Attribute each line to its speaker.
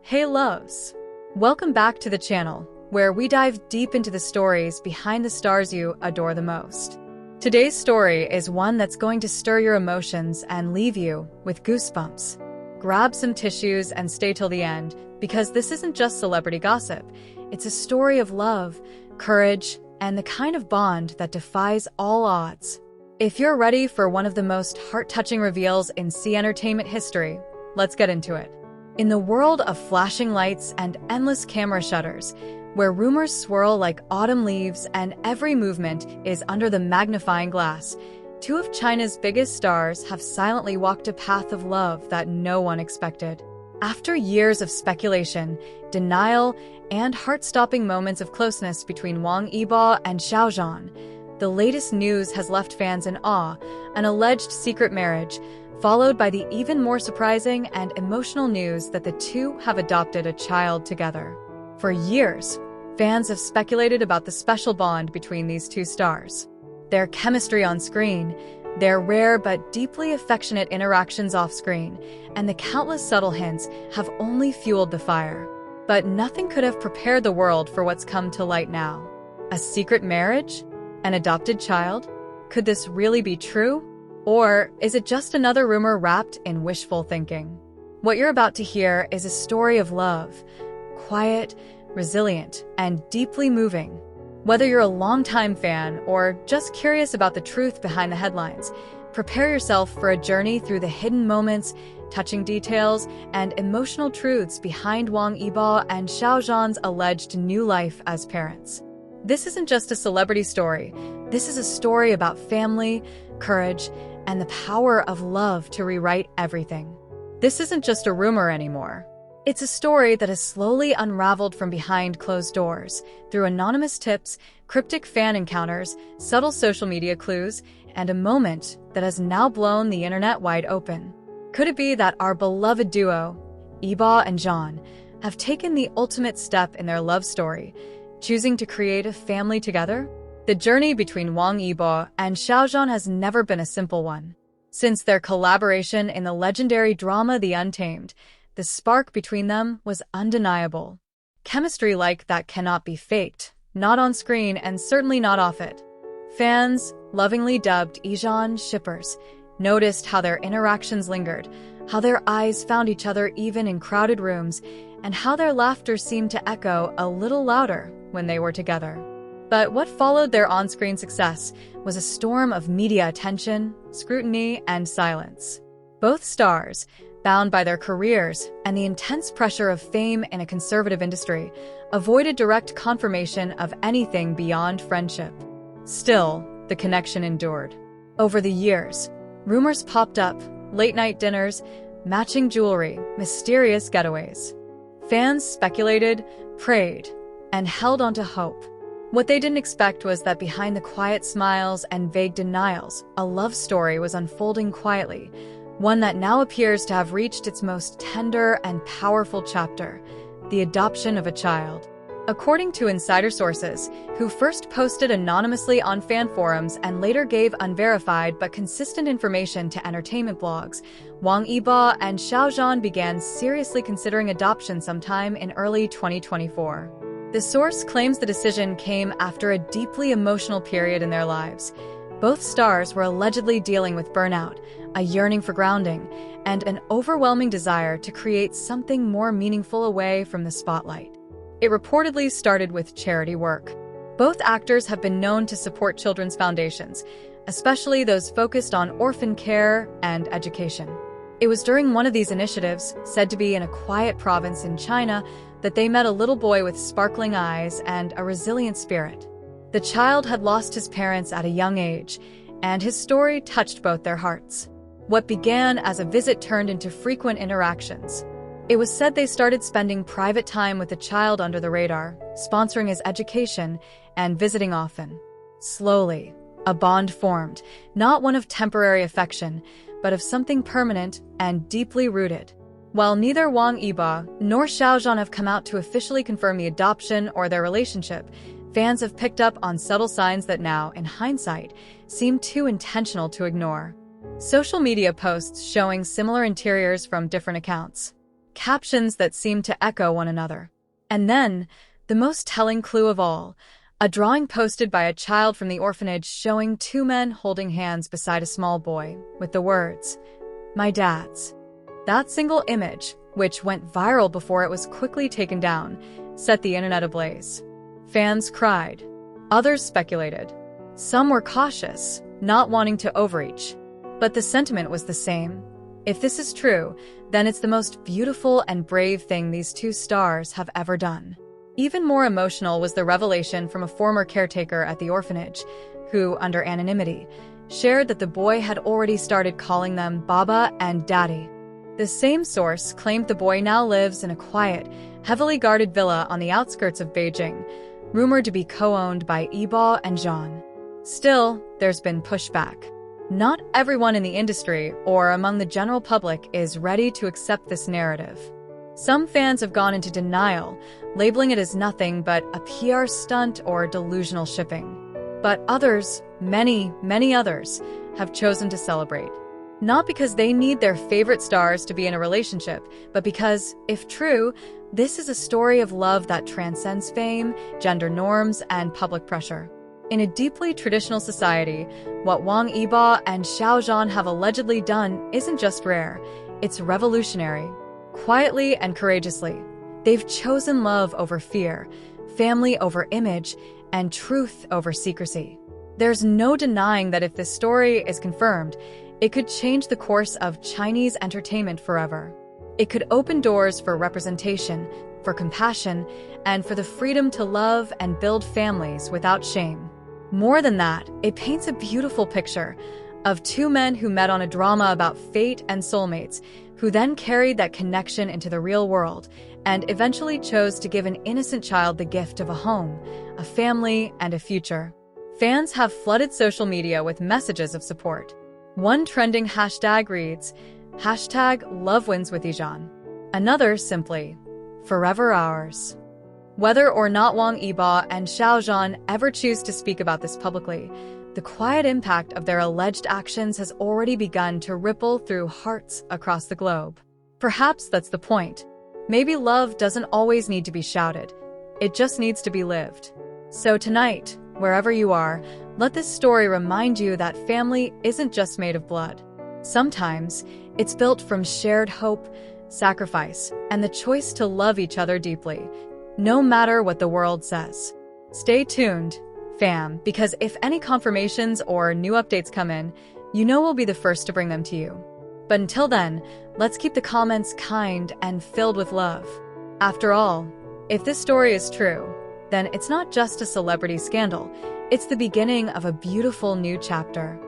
Speaker 1: Hey loves! Welcome back to the channel, where we dive deep into the stories behind the stars you adore the most. Today's story is one that's going to stir your emotions and leave you with goosebumps. Grab some tissues and stay till the end, because this isn't just celebrity gossip. It's a story of love, courage, and the kind of bond that defies all odds. If you're ready for one of the most heart-touching reveals in K-entertainment history, let's get into it. In the world of flashing lights and endless camera shutters, where rumors swirl like autumn leaves and every movement is under the magnifying glass, two of China's biggest stars have silently walked a path of love that no one expected. After years of speculation, denial, and heart-stopping moments of closeness between Wang Yibo and Zhan, the latest news has left fans in awe: an alleged secret marriage, followed by the even more surprising and emotional news that the two have adopted a child together. For years, fans have speculated about the special bond between these two stars. Their chemistry on screen, their rare but deeply affectionate interactions off-screen, and the countless subtle hints have only fueled the fire. But nothing could have prepared the world for what's come to light now. A secret marriage? An adopted child? Could this really be true? Or is it just another rumor wrapped in wishful thinking? What you're about to hear is a story of love, quiet, resilient, and deeply moving. Whether you're a longtime fan or just curious about the truth behind the headlines, prepare yourself for a journey through the hidden moments, touching details, and emotional truths behind Wang Yibo and Zhan's alleged new life as parents. This isn't just a celebrity story. This is a story about family, courage, and the power of love to rewrite everything. This isn't just a rumor anymore. It's a story that has slowly unraveled from behind closed doors, through anonymous tips, cryptic fan encounters, subtle social media clues, and a moment that has now blown the internet wide open. Could it be that our beloved duo, Yibo and Zhan, have taken the ultimate step in their love story, choosing to create a family together? The journey between Wang Yibo and Zhan has never been a simple one. Since their collaboration in the legendary drama The Untamed, the spark between them was undeniable. Chemistry like that cannot be faked, not on screen and certainly not off it. Fans, lovingly dubbed Zhan shippers, noticed how their interactions lingered, how their eyes found each other even in crowded rooms, and how their laughter seemed to echo a little louder when they were together. But what followed their on-screen success was a storm of media attention, scrutiny, and silence. Both stars, bound by their careers and the intense pressure of fame in a conservative industry, avoided direct confirmation of anything beyond friendship. Still, the connection endured. Over the years, rumors popped up: late-night dinners, matching jewelry, mysterious getaways. Fans speculated, prayed, and held on to hope. What they didn't expect was that behind the quiet smiles and vague denials, a love story was unfolding quietly, one that now appears to have reached its most tender and powerful chapter: the adoption of a child. According to insider sources, who first posted anonymously on fan forums and later gave unverified but consistent information to entertainment blogs, Wang Yibo and Zhan began seriously considering adoption sometime in early 2024. The source claims the decision came after a deeply emotional period in their lives. Both stars were allegedly dealing with burnout, a yearning for grounding, and an overwhelming desire to create something more meaningful away from the spotlight. It reportedly started with charity work. Both actors have been known to support children's foundations, especially those focused on orphan care and education. It was during one of these initiatives, said to be in a quiet province in China, that they met a little boy with sparkling eyes and a resilient spirit. The child had lost his parents at a young age, and his story touched both their hearts. What began as a visit turned into frequent interactions. It was said they started spending private time with the child under the radar, sponsoring his education and visiting often. Slowly, a bond formed, not one of temporary affection, but of something permanent and deeply rooted. While neither Wang Yibo nor Zhan have come out to officially confirm the adoption or their relationship, fans have picked up on subtle signs that now, in hindsight, seem too intentional to ignore. Social media posts showing similar interiors from different accounts, captions that seemed to echo one another. And then, the most telling clue of all, a drawing posted by a child from the orphanage showing two men holding hands beside a small boy, with the words, "My dad's." That single image, which went viral before it was quickly taken down, set the internet ablaze. Fans cried. Others speculated. Some were cautious, not wanting to overreach. But the sentiment was the same. If this is true, then it's the most beautiful and brave thing these two stars have ever done. Even more emotional was the revelation from a former caretaker at the orphanage, who, under anonymity, shared that the boy had already started calling them Baba and Daddy. The same source claimed the boy now lives in a quiet, heavily guarded villa on the outskirts of Beijing, rumored to be co-owned by Yibo and Zhan. Still, there's been pushback. Not everyone in the industry or among the general public is ready to accept this narrative. Some fans have gone into denial, labeling it as nothing but a PR stunt or delusional shipping. But others, many others, have chosen to celebrate. Not because they need their favorite stars to be in a relationship, but because, if true, this is a story of love that transcends fame, gender norms, and public pressure. In a deeply traditional society, what Wang Yibo and Xiao Zhan have allegedly done isn't just rare, it's revolutionary. Quietly and courageously, they've chosen love over fear, family over image, and truth over secrecy. There's no denying that if this story is confirmed, it could change the course of Chinese entertainment forever. It could open doors for representation, for compassion, and for the freedom to love and build families without shame. More than that, it paints a beautiful picture of two men who met on a drama about fate and soulmates, who then carried that connection into the real world and eventually chose to give an innocent child the gift of a home, a family, and a future. Fans have flooded social media with messages of support. One trending hashtag reads, #LoveWinsWithYizhan. Another simply, "Forever ours." Whether or not Wang Yibo and Xiao Zhan ever choose to speak about this publicly, the quiet impact of their alleged actions has already begun to ripple through hearts across the globe. Perhaps that's the point. Maybe love doesn't always need to be shouted. It just needs to be lived. So tonight, wherever you are, let this story remind you that family isn't just made of blood. Sometimes, it's built from shared hope, sacrifice, and the choice to love each other deeply, no matter what the world says. Stay tuned, fam, because if any confirmations or new updates come in, you know we'll be the first to bring them to you. But until then, let's keep the comments kind and filled with love. After all, if this story is true, then it's not just a celebrity scandal, it's the beginning of a beautiful new chapter.